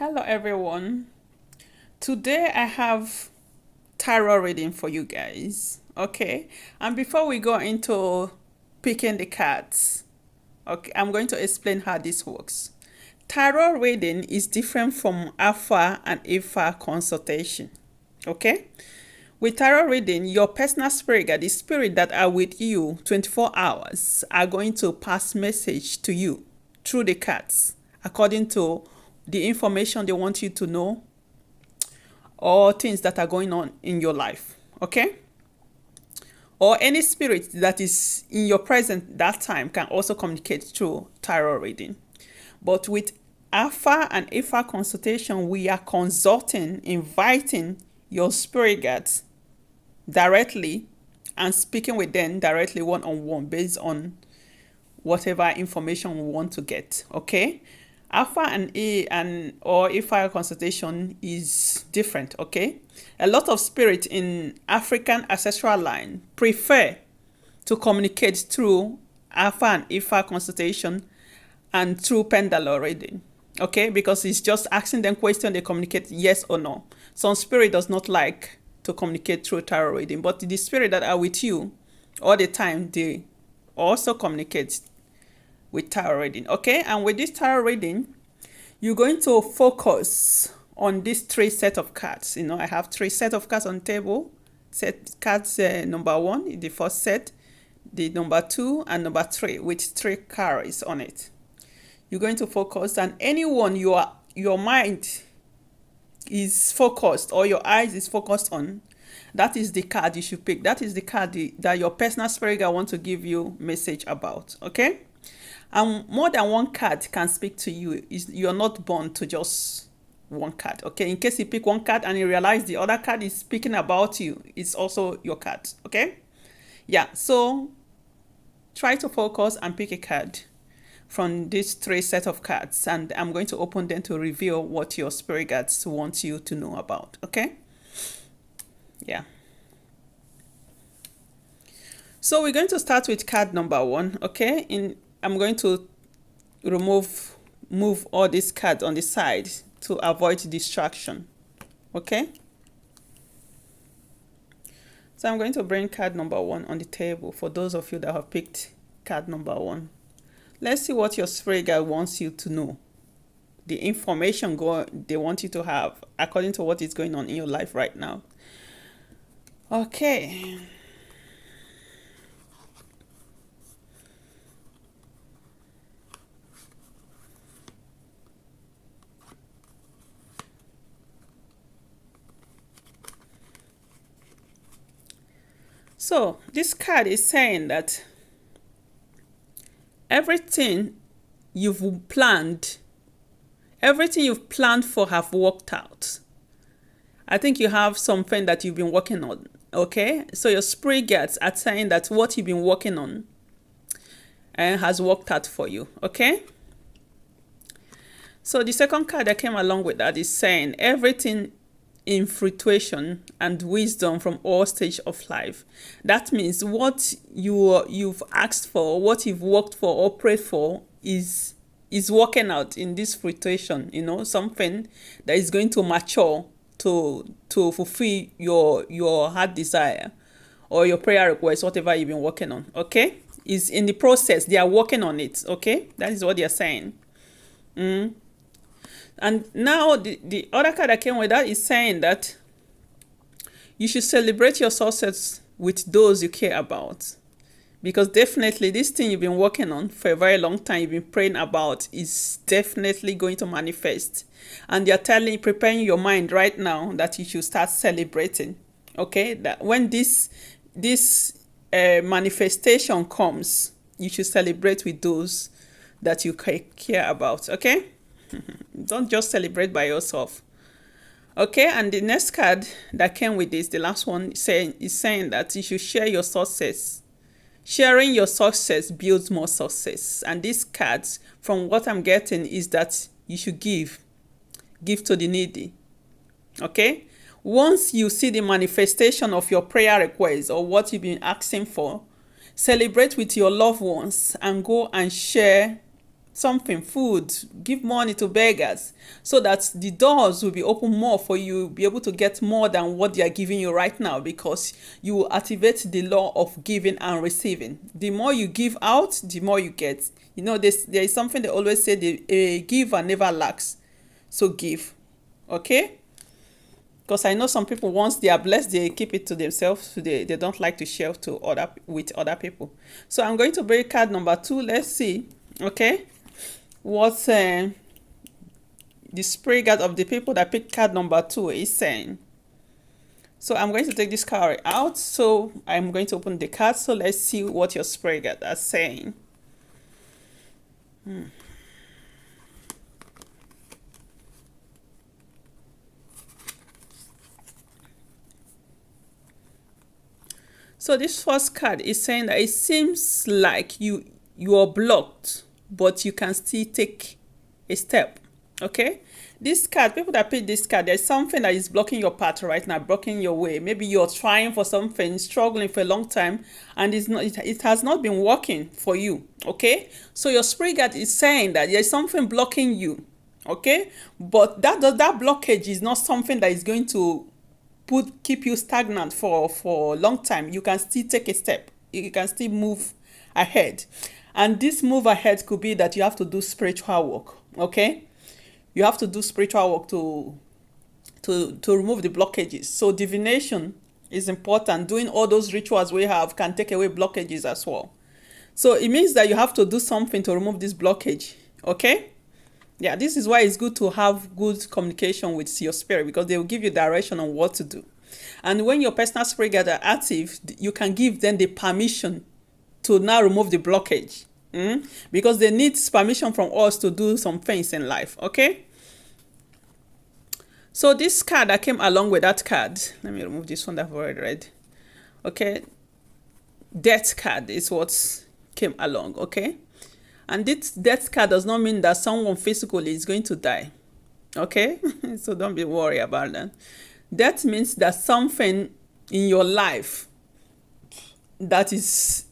Hello everyone. Today I have tarot reading for you guys. Okay. And before we go into picking the cards, okay, I'm going to explain how this works. Tarot reading is different from Alpha and Ifa consultation. Okay? With tarot reading, your personal spirit guide, the spirit that are with you 24 hours, are going to pass message to you through the cards according to the information they want you to know or things that are going on in your life. Okay? Or any spirit that is in your present that time can also communicate through tarot reading. But with Alpha and Ifa consultation, we are consulting, inviting your spirit guides directly and speaking with them directly one-on-one based on whatever information we want to get. Okay? Alpha and Ifa consultation is different. Okay? A lot of spirit in African ancestral line prefer to communicate through Alpha and Ifa consultation and through pendulum reading. Okay? Because it's just asking them question, they communicate yes or no. Some spirit does not like to communicate through tarot reading, but the spirit that are with you all the time, they also communicate with tarot reading. Okay? And with this tarot reading, you're going to focus on these three set of cards. You know, I have three set of cards on the table. Set cards number 1, the first set, the number 2, and number 3 with 3 cards on it. You're going to focus, and anyone your mind is focused or your eyes is focused on, that is the card you should pick. That is the card that your personal spirit guide want to give you message about. Okay? And more than one card can speak to you. You're not born to just one card. Okay? In case you pick one card and you realize the other card is speaking about you, it's also your card. Okay? Yeah. So try to focus and pick a card from these 3 set of cards, and I'm going to open them to reveal what your spirit guides want you to know about. Okay? Yeah. So we're going to start with card number 1. Okay? I'm going to move all these cards on the side to avoid distraction. Okay? So I'm going to bring card number 1 on the table for those of you that have picked card number 1. Let's see what your spirit guide wants you to know. The information they want you to have according to what is going on in your life right now. Okay. So this card is saying that everything you've planned for have worked out. I think you have something that you've been working on. Okay? So your spirit guides are saying that what you've been working on has worked out for you. Okay? So the second card that came along with that is saying everything in fruition and wisdom from all stages of life. That means what you've asked for, what you've worked for or prayed for is working out in this fruition. You know, something that is going to mature to fulfill your heart desire or your prayer request, whatever you've been working on. Okay, is in the process. They are working on it. Okay, that is what they are saying. And now the other card that came with that is saying that you should celebrate your success with those you care about. Because definitely this thing you've been working on for a very long time, you've been praying about, is definitely going to manifest. And they're preparing your mind right now that you should start celebrating. Okay? That when this manifestation comes, you should celebrate with those that you care about. Okay? Don't just celebrate by yourself. Okay, and the next card that came with this, the last one, is saying that you should share your success. Sharing your success builds more success. And these cards, from what I'm getting, is that you should give to the needy. Okay? Once you see the manifestation of your prayer request or what you've been asking for, celebrate with your loved ones and go and share something, food, give money to beggars, so that the doors will be open more for you, be able to get more than what they are giving you right now, because you will activate the law of giving and receiving. The more you give out, the more you get. You know, there is something they always say, a giver never lacks. So give. Okay? Because I know some people, once they are blessed, they keep it to themselves. They don't like to share with other people. So I'm going to break card number 2. Let's see. Okay? What the spirit guide of the people that picked card number 2 is saying. So I'm going to take this card out. So I'm going to open the card. So let's see what your spirit guide are saying. So this first card is saying that it seems like you are blocked, but you can still take a step. Okay? This card, people that pick this card, there's something that is blocking your path right now, blocking your way. Maybe you're trying for something, struggling for a long time, and it has not been working for you. Okay? So your spirit guide is saying that there's something blocking you. Okay? But that blockage is not something that is going to keep you stagnant for a long time. You can still take a step. You can still move ahead. And this move ahead could be that you have to do spiritual work. Okay? You have to do spiritual work to remove the blockages. So divination is important. Doing all those rituals we have can take away blockages as well. So it means that you have to do something to remove this blockage. Okay? Yeah, this is why it's good to have good communication with your spirit, because they will give you direction on what to do. And when your personal spirit guides are active, you can give them the permission to now remove the blockage. Because they need permission from us to do some things in life. Okay? So this card that came along with that card, let me remove this one that I've already read. Okay? Death card is what came along. Okay? And this death card does not mean that someone physically is going to die. Okay? So don't be worried about that. Death means that something in your life that is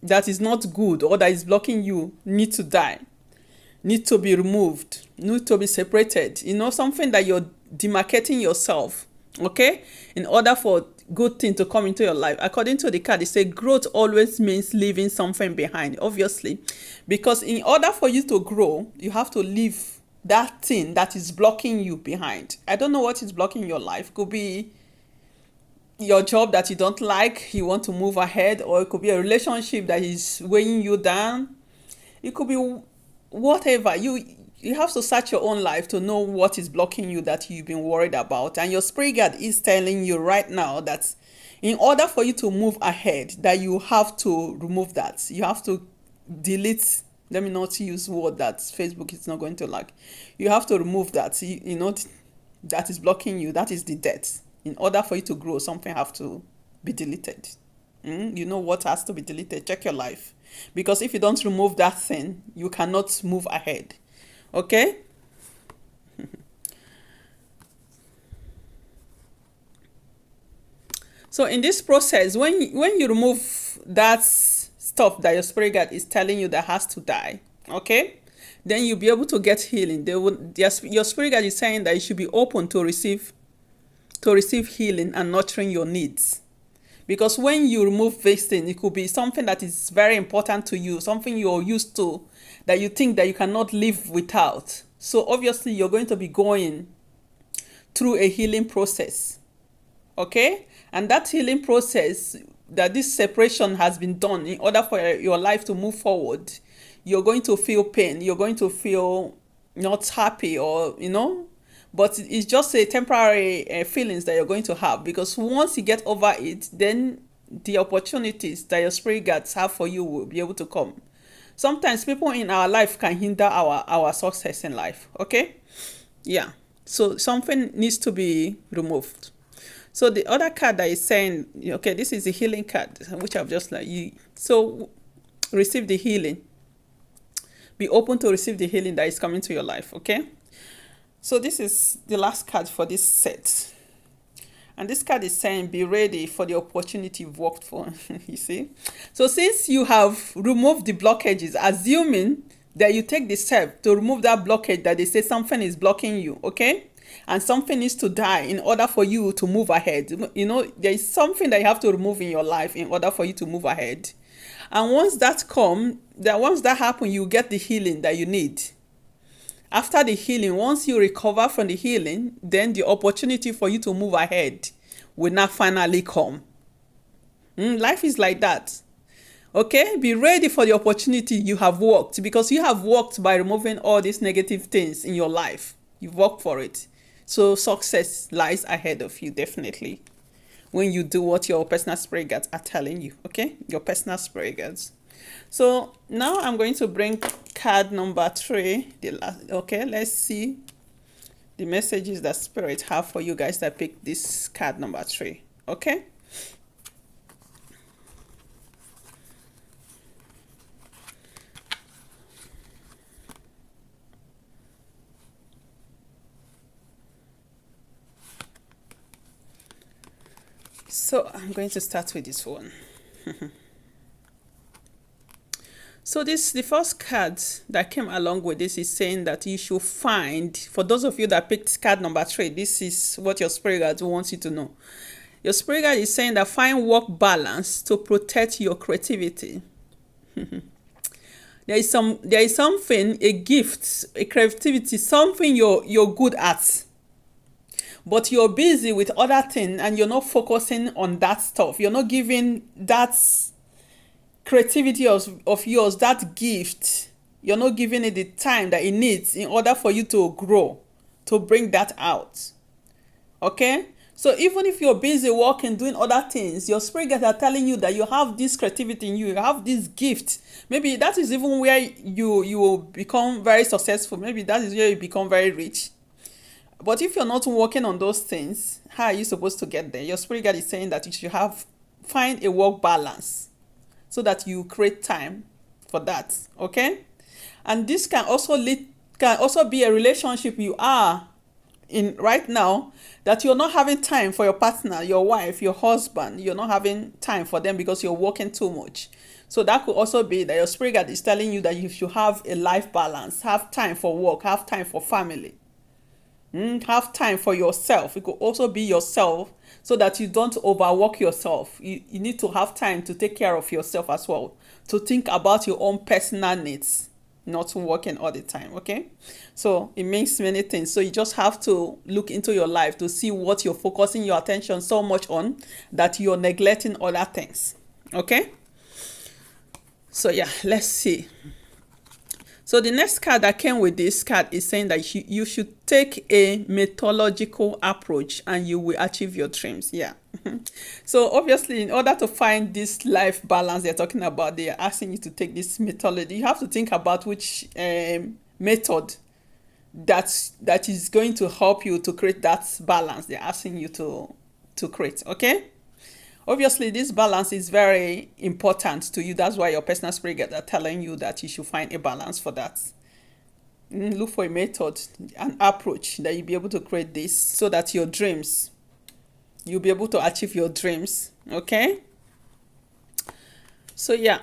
not good, or that is blocking you, need to die, need to be removed, need to be separated. You know, something that you're demarcating yourself. Okay? In order for good thing to come into your life. According to the card, it says growth always means leaving something behind, obviously, because in order for you to grow, you have to leave that thing that is blocking you behind. I don't know what is blocking your life. Could be your job that you don't like, you want to move ahead, or it could be a relationship that is weighing you down. It could be whatever. You have to search your own life to know what is blocking you that you've been worried about. And your spirit guide is telling you right now that in order for you to move ahead, that you have to remove that. You have to delete. Let me not use word that Facebook is not going to like. You have to remove that. You know, that is blocking you. That is the death. In order for you to grow, something have to be deleted. You know what has to be deleted. Check your life. Because if you don't remove that thing, you cannot move ahead. Okay? So in this process, when you remove that stuff that your spirit guide is telling you that has to die, okay, then you'll be able to get healing. Your spirit guide is saying that you should be open to receive healing and nurturing your needs. Because when you remove this thing, it could be something that is very important to you, something you're used to, that you think that you cannot live without. So obviously you're going to be going through a healing process. Okay? And that healing process, that this separation has been done in order for your life to move forward, you're going to feel pain. You're going to feel not happy, or, you know, but it's just a temporary feelings that you're going to have, because once you get over it, then the opportunities that your spirit guides have for you will be able to come. Sometimes people in our life can hinder our success in life. Okay? Yeah. So something needs to be removed. So the other card that is saying, okay, this is the healing card, which I've just like you. So receive the healing. Be open to receive the healing that is coming to your life. Okay? So this is the last card for this set. And this card is saying, be ready for the opportunity you've worked for. You see? So since you have removed the blockages, assuming that you take the step to remove that blockage that they say something is blocking you, okay? And something needs to die in order for you to move ahead. You know, there is something that you have to remove in your life in order for you to move ahead. And once once that happens, you get the healing that you need. After the healing, once you recover from the healing, then the opportunity for you to move ahead will now finally come. Life is like that. Okay, be ready for the opportunity you have worked, because you have worked by removing all these negative things in your life. You've worked for it. So success lies ahead of you, definitely, when you do what your personal spirit guides are telling you. Okay, your personal spirit guides. So now I'm going to bring card number 3. Okay, let's see the messages that spirit have for you guys that pick this card number 3. Okay. So I'm going to start with this one. So the first card that came along with this is saying that you should find, for those of you that picked card number 3, this is what your spirit guide wants you to know. Your spirit guide is saying that find work balance to protect your creativity. There is something, a gift, a creativity, something you're good at, but you're busy with other things and you're not focusing on that stuff. You're not giving that creativity of yours, that gift, you're not giving it the time that it needs in order for you to grow, to bring that out. Okay? So even if you're busy working, doing other things, your spirit guides are telling you that you have this creativity in you, you have this gift. Maybe that is even where you will become very successful. Maybe that is where you become very rich. But if you're not working on those things, how are you supposed to get there? Your spirit guide is saying that you should find a work balance so that you create time for that. Okay? And this can also be a relationship you are in right now, that you're not having time for your partner, your wife, your husband. You're not having time for them because you're working too much. So that could also be that your spirit guide is telling you that you should have a life balance, have time for work, have time for family. Have time for yourself. It could also be yourself, so that you don't overwork yourself. You need to have time to take care of yourself as well, to think about your own personal needs, not working all the time. Okay, so it means many things. So you just have to look into your life to see what you're focusing your attention so much on that you're neglecting other things. Okay, so yeah, let's see. So the next card that came with this card is saying that you should take a methodological approach and you will achieve your dreams. Yeah. So obviously, in order to find this life balance they're talking about, they are asking you to take this methodology. You have to think about which method that is going to help you to create that balance they're asking you to create. Okay. Obviously, this balance is very important to you. That's why your personal spirit guides are telling you that you should find a balance for that. Look for a method, an approach that you'll be able to create this so that you'll be able to achieve your dreams. Okay? So, yeah.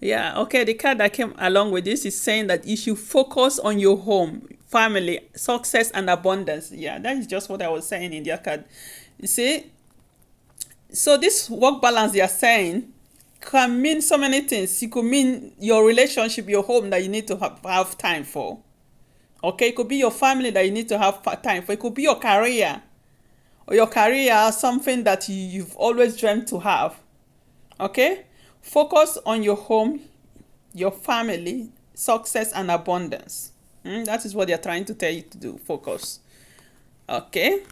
Yeah, okay. The card that came along with this is saying that you should focus on your home, family, success, and abundance. Yeah, that is just what I was saying in their card. You see, so this work balance they are saying can mean so many things. It could mean your relationship, your home that you need to have time for. Okay, it could be your family that you need to have time for. It could be your career, or your career, something that you've always dreamt to have. Okay, focus on your home, your family, success, and abundance. That is what they're trying to tell you to do. Focus. Okay.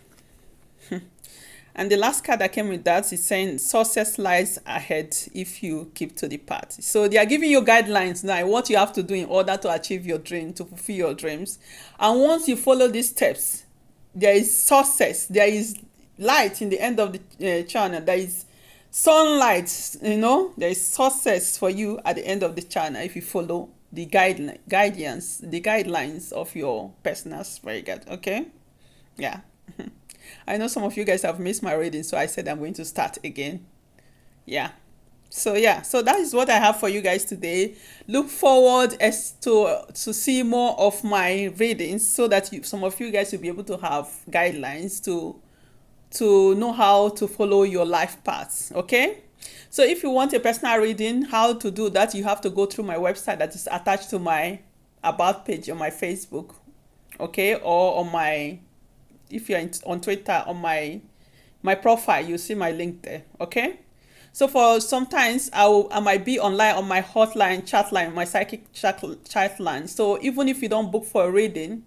And the last card that came with that is saying success lies ahead if you keep to the path. So they are giving you guidelines now, what you have to do in order to achieve your dream, to fulfill your dreams. And once you follow these steps, there is success. There is light in the end of the channel. There is sunlight, there is success for you at the end of the channel if you follow the guidelines of your personal spirit guide. Okay, yeah. I know some of you guys have missed my reading, so I said I'm going to start again. Yeah, So yeah, so that is what I have for you guys today. Look forward as to see more of my readings so that some of you guys will be able to have guidelines to know how to follow your life paths. Okay, so if you want a personal reading, how to do that, you have to go through my website that is attached to my about page on my Facebook. Okay, or on my, if you're on Twitter, on my profile, you see my link there. Okay, so for sometimes I might be online on my hotline chat line, my psychic chat line. So even if you don't book for a reading,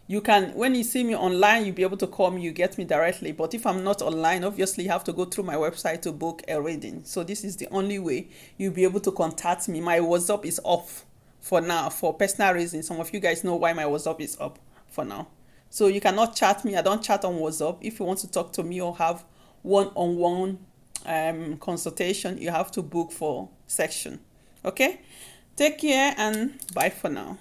you can, when you see me online, you'll be able to call me, you get me directly. But if I'm not online, obviously you have to go through my website to book a reading. So this is the only way you'll be able to contact me. My WhatsApp is off for now for personal reasons. Some of you guys know why my WhatsApp is up for now. So you cannot chat me. I don't chat on WhatsApp. If you want to talk to me or have one-on-one consultation, you have to book for section. Okay, take care and bye for now.